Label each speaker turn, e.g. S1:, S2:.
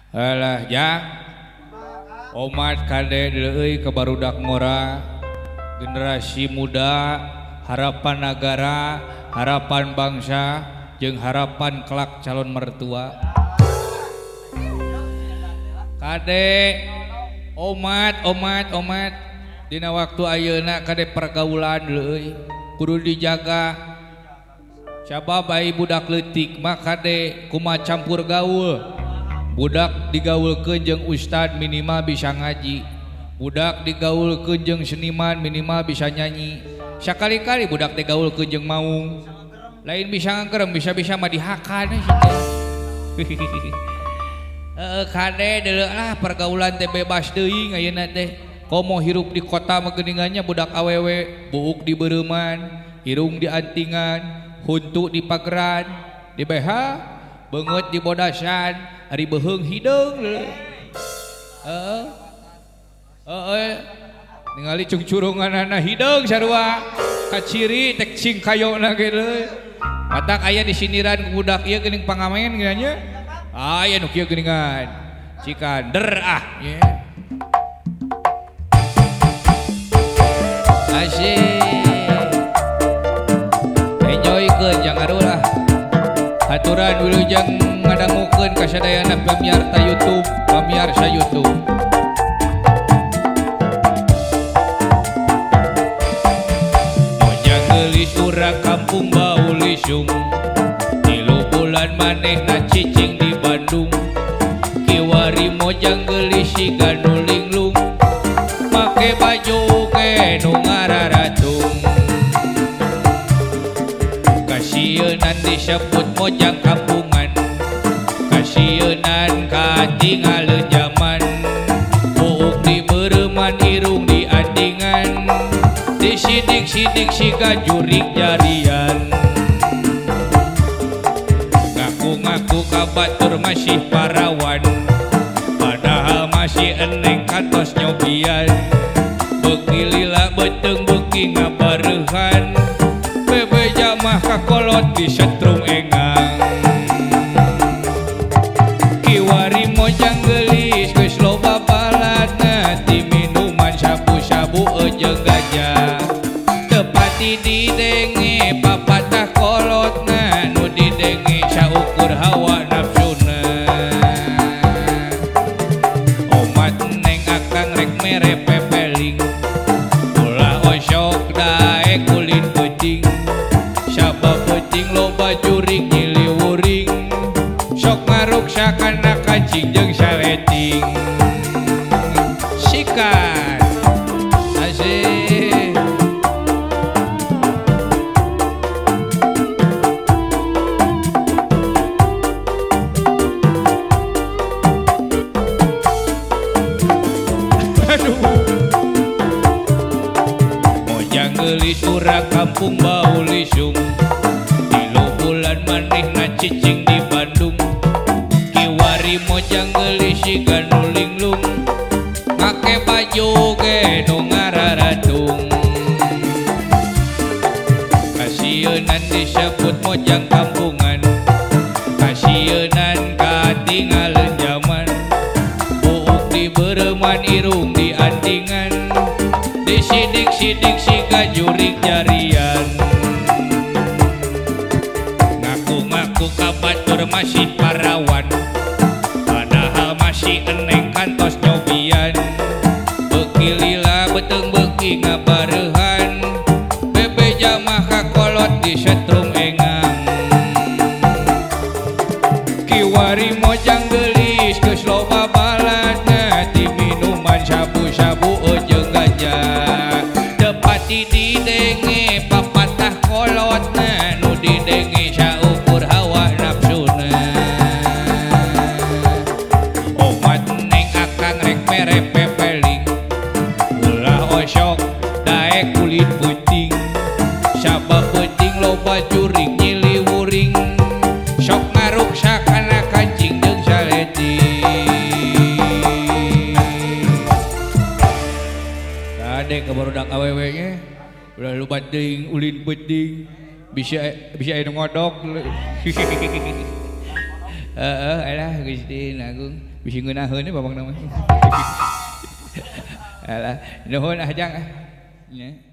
S1: Alah ya Omat kade deui ke barudak ngora generasi muda harapan negara harapan bangsa jeung harapan kelak calon mertua kade omat dina waktu ayeuna kade pergaulan deui kudu dijaga coba bayi budak leutik mah kade kumaha campur gaul budak digaulkeun jeung ustad minimal bisa ngaji budak digaulkeun jeung seniman minimal bisa nyanyi sakali-kali budak digaulkeun jeung maung lain bisa ngangkerem bisa-bisa mah dihakan kade deuleu lah pergaulan teh bebas deui ayeuna teh komo hirup di kota mah geuningannya budak awewe buuk di beureumman irung di antingan huntu di pageran di beha beungeut di bodasan ari beheung hideung ningali cungcurunganana hideung sarua kaciri tek cing kayona ge deui matak aya di siniran budak ieu geuning pangamen nya aya nu kieu geuningan cikander ye asyik enjoy ke jangan ulah aturan wilujeng ngadangukeun kasadayana pamiarta YouTube pamiarsa YouTube mojang geulis urang kampung bau lisung 3 bulan manehna cicing di Bandung kiwari mojang geulis siga nu linglung make baju ke nu ngararatung kasieun disebut mojang kampungan kasieun katinggalin zaman buuk di beureumman irung di andingan disidik-sidik siga jurik jarian ngaku-ngaku kabatur masih parawan padahal masih eneng kantos nyobian beuki lila beteung beuki ngabareuhan bebe jamah kakolot di setrum engang kiwari mojang geulis geus loba baladna ti minuman sabu-sabu jeung gajah tepati didenge papatah kolotna nu didenge saukur hawa nafsuna omat neng akang rek mere pepeling ulah osok daek kulin peuting sabab peuting loba juring nyiliwuring sok ngaruksakan kancing jeung saleting sikat asih aduh mojang geulis urang kampung bau lisung 3 bulan manehna cicing di Bandung kiwari mojang geulis siga nu linglung make baju ge nu ngararatung kasieun disebut mojang kampungan kasieun katinggalin zaman buuk di beureumman irung di andingan disidik-sidik siga jurik jarian ngaku-ngaku kabatur masih parawan padahal masih eneng kantos nyobian beuki lila beteung beuki ngabareuhan bebe jamah kakolot di setrum engang kiwari mojang geulis geus loba baladna ti minuman sabu-sabu jeung gajah tepati didenge papatah kolotna nu didenge saukur hawa nafsuna omat neng akang rek mere pepeling ulah osok daek kulit peuting sabab peuting loba juring nyiliwuring sok ngaruksakan kancing jeung saleting kade ke barudak awewe nya ulah lubat deing ulin peuting bisa aya nu ngodok Alah Gusti Agung bisi ngeunaheun ni babang nama. Alah nuhun ajang. Nya.